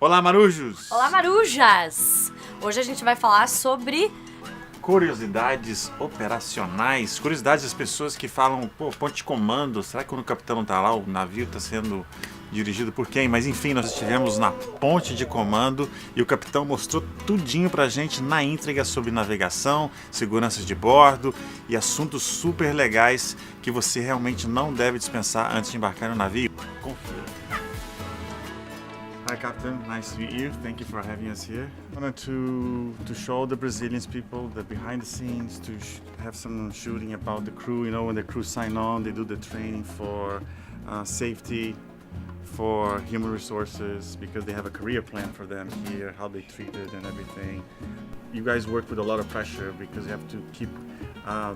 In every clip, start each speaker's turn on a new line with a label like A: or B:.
A: Olá, marujos!
B: Olá, marujas! Hoje a gente vai falar sobre
A: curiosidades operacionais, curiosidades das pessoas que falam, ponte de comando, será que quando o capitão não tá lá, o navio está sendo dirigido por quem? Mas enfim, nós estivemos na ponte de comando e o capitão mostrou tudinho pra gente na íntegra sobre navegação, seguranças de bordo e assuntos super legais que você realmente não deve dispensar antes de embarcar no navio. Confira. Hi, Captain. Nice to meet you. Thank you for having us here. I wanted to show the Brazilians people the behind the scenes, to have some shooting about the crew. You know, when the crew sign on, they do the training for safety, for human resources, because they have a career plan for them here, how they treated and everything. You guys work with a lot of pressure because you have to keep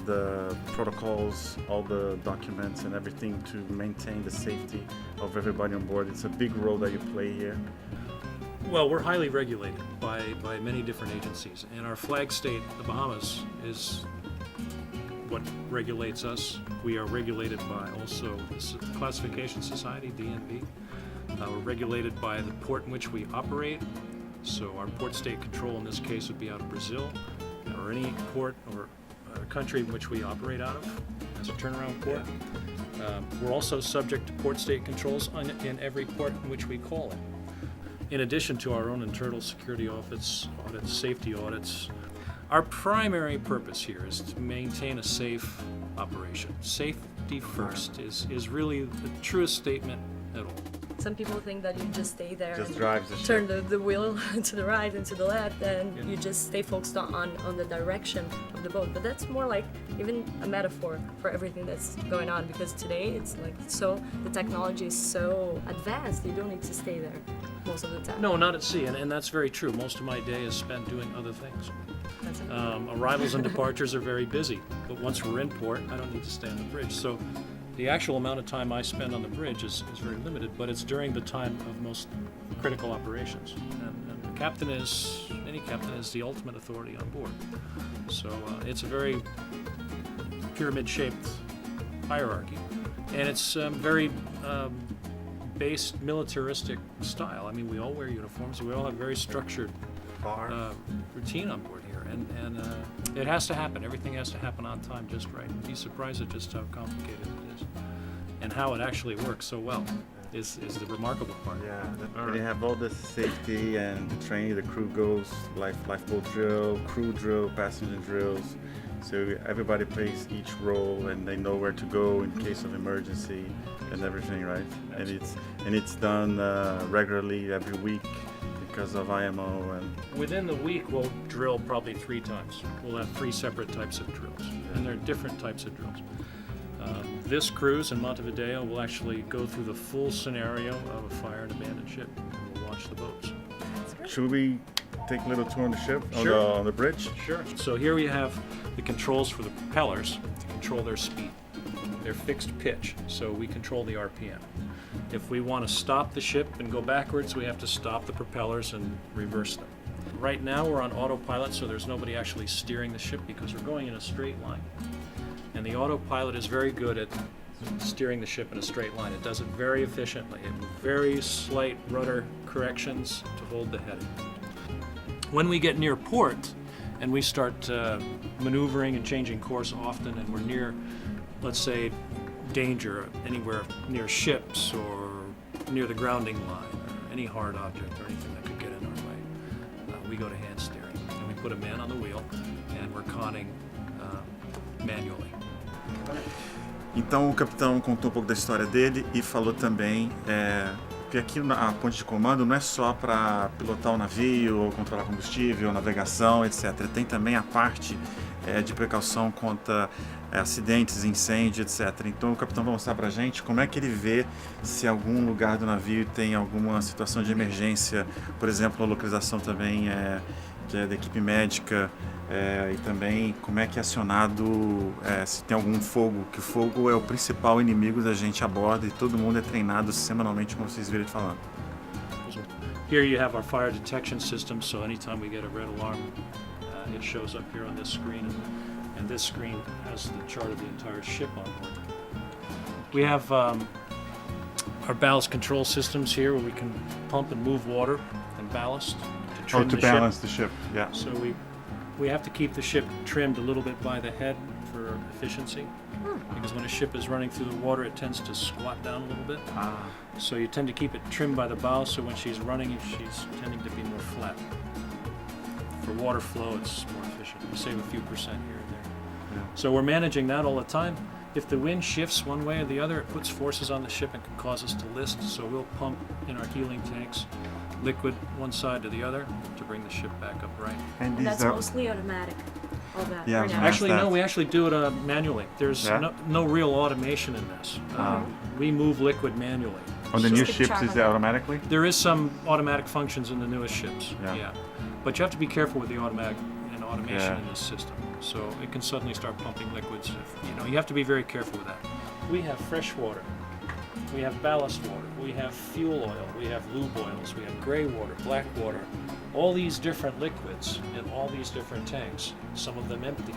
A: the protocols, all the documents and everything to maintain the safety of everybody on board. It's a big role that you play here.
C: Well, we're highly regulated by many different agencies, and our flag state, the Bahamas, is what regulates us. We are regulated by also the Classification Society, DNB. We're regulated by the port in which we operate. So our port state control in this case would be out of Brazil, or any port or country in which we operate out of as a turnaround port. We're also subject to port state controls in every port in which we call in. In addition to our own internal security audits, safety audits, our primary purpose here is to maintain a safe operation. Safety first is really the truest statement at all.
B: some people think that you just stay there
A: Just
B: and
A: drives the
B: turn
A: ship.
B: the wheel to the right and to the left, and you just stay focused on the direction of the boat. But that's more like even a metaphor for everything that's going on, because today it's like the technology is so advanced, you don't need to stay there most of the time.
C: No, not at sea, and that's very true. Most of my day is spent doing other things.
B: That's it.
C: Arrivals and departures are very busy, but once we're in port, I don't need to stay on the bridge. So the actual amount of time I spend on the bridge is very limited, but it's during the time of most critical operations. And the captain any captain is the ultimate authority on board. So it's a very pyramid-shaped hierarchy, and it's very based militaristic style. I mean, we all wear uniforms, we all have very structured routine on board here, and it has to happen. Everything has to happen on time, just right. You'd be surprised at just how complicated it is, and how it actually works so well is the remarkable part.
A: Yeah, they have all the safety and the training. The crew goes lifeboat drill, crew drill, passenger drills. So everybody plays each role, and they know where to go in case of emergency and everything, right? And it's done regularly every week because of IMO. And
C: within the week, we'll drill probably 3 times. We'll have 3 separate types of drills, and they're different types of drills. This cruise in Montevideo will actually go through the full scenario of a fire and abandoned ship, and we'll watch the boats.
A: Should we take a little tour on the ship,
C: Sure.
A: on the bridge?
C: Sure. So here we have the controls for the propellers to control their speed. They're fixed pitch, so we control the RPM. If we want to stop the ship and go backwards, we have to stop the propellers and reverse them. Right now we're on autopilot, so there's nobody actually steering the ship because we're going in a straight line. And the autopilot is very good at steering the ship in a straight line. It does it very efficiently, and very slight rudder corrections to hold the heading. When we get near port and we start maneuvering and changing course often, and we're near, let's say, danger anywhere near ships or near the grounding line or any hard object or anything that could get in our way, we go to hand steering, and we put a man on the wheel, and we're conning manually.
A: Então o capitão contou um pouco da história dele e falou também que aqui a ponte de comando não é só para pilotar o navio, ou controlar combustível, navegação, etc. Tem também a parte de precaução contra acidentes, incêndio, etc. Então o capitão vai mostrar pra gente como é que ele vê se algum lugar do navio tem alguma situação de emergência, por exemplo, a localização também que é da equipe médica, e também como é que é acionado se tem algum fogo, que o fogo é o principal inimigo da gente a bordo e todo mundo é treinado semanalmente, como vocês viram ele falando.
C: Here you have our fire detection system, so anytime we get a red alarm, it shows up here on this screen, and this screen has the chart of the entire ship on board. We have our ballast control systems here where we can pump and move water and ballast to trim
A: to
C: the
A: balance
C: ship.
A: the ship. Yeah.
C: So we have to keep the ship trimmed a little bit by the head for efficiency, because when a ship is running through the water, it tends to squat down a little bit. So you tend to keep it trimmed by the bow, so when she's running, she's tending to be more flat. For water flow, it's more efficient. You save a few percent here and there.
A: Yeah.
C: So we're managing that all the time. If the wind shifts one way or the other, it puts forces on the ship and can cause us to list. So we'll pump in our healing tanks liquid one side to the other to bring the ship back upright.
B: And that's mostly automatic. All that.
A: Yeah,
B: right now.
C: Actually, no, we actually do it manually. There's no real automation in this. We move liquid manually.
A: On the
C: So
A: new ships, is it automatically?
C: there is some automatic functions in the newest ships.
A: Yeah.
C: But you have to be careful with the automation
A: Yeah.
C: in this system. So it can suddenly start pumping liquids. You have to be very careful with that. We have fresh water. We have ballast water. We have fuel oil. We have lube oils. We have gray water, black water. All these different liquids in all these different tanks. Some of them empty.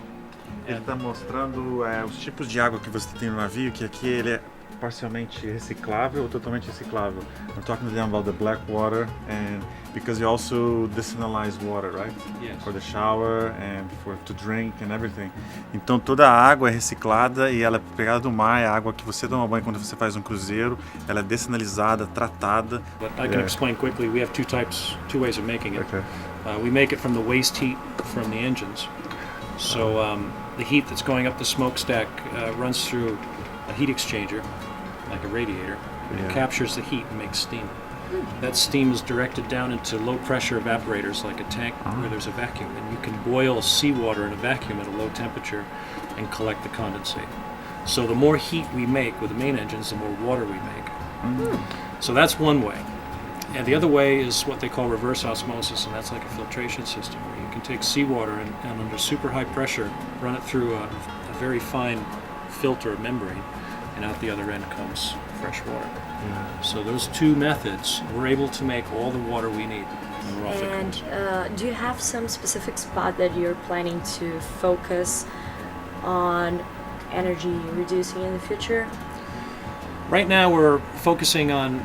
A: Ele está mostrando os tipos de água que você tem no navio, que aqui ele é parcialmente reciclável ou totalmente reciclável. I'm talking to them about the black water, and because you also desalinalize water, right?
C: Yes.
A: For the shower and to drink and everything. Então toda a água é reciclada e ela é pegada do mar, é a água que você toma banho quando você faz um cruzeiro. Ela é desalinalizada, tratada.
C: But I can explain quickly. We have two ways of making it.
A: Okay.
C: We make it from the waste heat from the engines. So the heat that's going up the smokestack runs through a heat exchanger, like a radiator. It captures the heat and makes steam. That steam is directed down into low pressure evaporators, like a tank where there's a vacuum, and you can boil seawater in a vacuum at a low temperature and collect the condensate. So the more heat we make with the main engines, the more water we make. So that's one way. And the other way is what they call reverse osmosis, and that's like a filtration system where you can take seawater and under super high pressure run it through a very fine filter membrane, and out the other end comes fresh water. So those two methods, we're able to make all the water we need.
B: And do you have some specific spot that you're planning to focus on energy reducing in the future?
C: Right now we're focusing on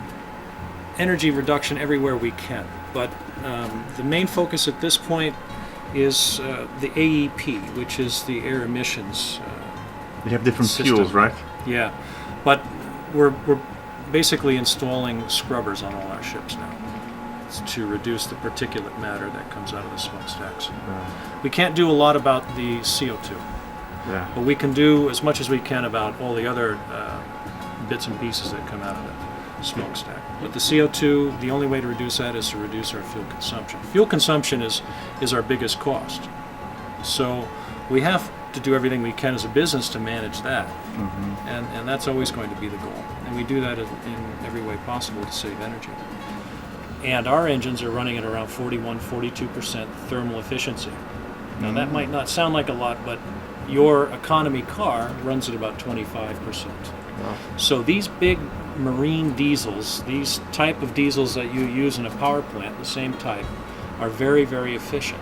C: energy reduction everywhere we can, but the main focus at this point is the AEP, which is the air emissions
A: You have different
C: system.
A: fuels, right?
C: Yeah, but we're basically installing scrubbers on all our ships now to reduce the particulate matter that comes out of the smokestacks. We can't do a lot about the CO2, but we can do as much as we can about all the other bits and pieces that come out of the smokestack. But the CO2, the only way to reduce that is to reduce our fuel consumption. Fuel consumption is our biggest cost. So we have to do everything we can as a business to manage that. And that's always going to be the goal. And we do that in every way possible to save energy. And our engines are running at around 41-42% thermal efficiency. Now that might not sound like a lot, but your economy car runs at about 25%. So these big marine diesels, these type of diesels that you use in a power plant, the same type, are very, very efficient.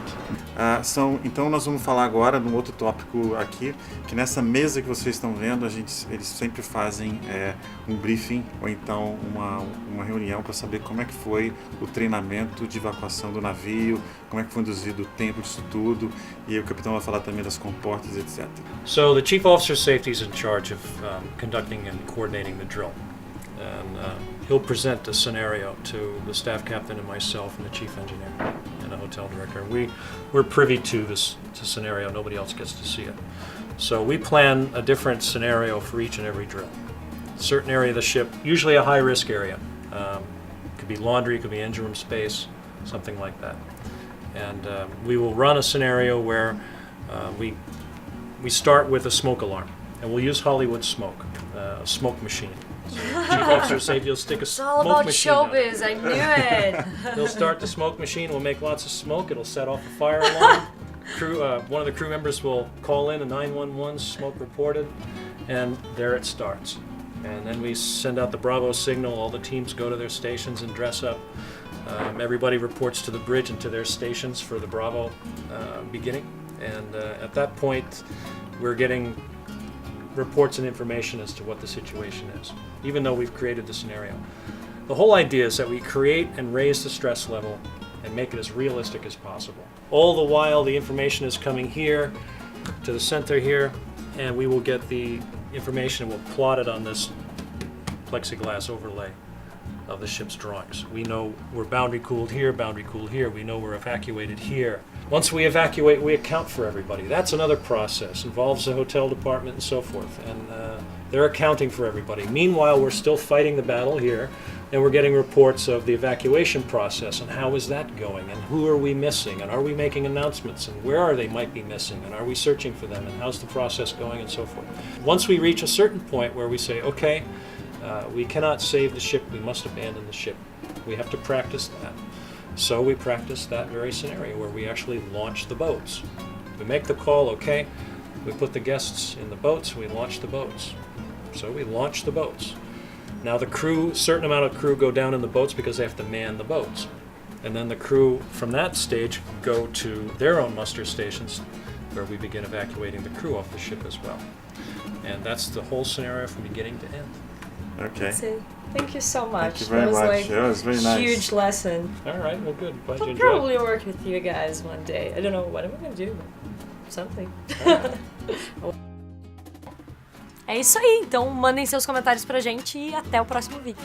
A: Então nós vamos falar agora num outro tópico aqui, que nessa mesa que vocês estão vendo, eles sempre fazem um briefing ou então uma reunião para saber como é que foi o treinamento de evacuação do navio, como é que foi induzido o tempo disso tudo, e aí o capitão vai falar também das comportas, etc.
C: So the Chief Officer of Safety is in charge of conducting and coordinating the drill. And he'll present a scenario to the staff captain and myself and the chief engineer and the hotel director. We're privy to this scenario. Nobody else gets to see it. So we plan a different scenario for each and every drill. A certain area of the ship, usually a high-risk area. Could be laundry, could be engine room space, something like that. And we will run a scenario where we start with a smoke alarm. And we'll use Hollywood smoke, a smoke machine. Chief Officer of Safety will stick a smoke machine.
B: It's all about showbiz, I knew it.
C: He'll start the smoke machine, we'll make lots of smoke, it'll set off a fire alarm. One of the crew members will call in a 911, smoke reported, and there it starts. And then we send out the Bravo signal, all the teams go to their stations and dress up. Everybody reports to the bridge and to their stations for the Bravo beginning. And at that point, we're getting reports and information as to what the situation is, even though we've created the scenario. The whole idea is that we create and raise the stress level and make it as realistic as possible. All the while, the information is coming here to the center here, and we will get the information and we'll plot it on this plexiglass overlay of the ship's drawings. We know we're boundary cooled here, we know we're evacuated here. Once we evacuate, we account for everybody. That's another process, involves the hotel department and so forth, and they're accounting for everybody. Meanwhile, we're still fighting the battle here, and we're getting reports of the evacuation process and how is that going, and who are we missing, and are we making announcements, and where are they might be missing, and are we searching for them, and how's the process going, and so forth. Once we reach a certain point where we say, okay, we cannot save the ship, we must abandon the ship. We have to practice that. So we practice that very scenario where we actually launch the boats. We make the call, okay, we put the guests in the boats, we launch the boats. So we launch the boats. Now the crew, certain amount of crew go down in the boats because they have to man the boats. And then the crew from that stage go to their own muster stations where we begin evacuating the crew off the ship as well. And that's the whole scenario from beginning to end.
A: Okay.
B: That's it. Thank you so much.
A: Thank you very
B: that was
A: much.
B: like
A: Yeah, it was very nice.
B: huge lesson.
C: All right, well good. Glad you
B: I'll
C: enjoyed
B: probably
C: it.
B: work with you guys one day. I don't know what I'm gonna do, but something. É isso aí, então mandem seus comentários pra gente e até o próximo vídeo.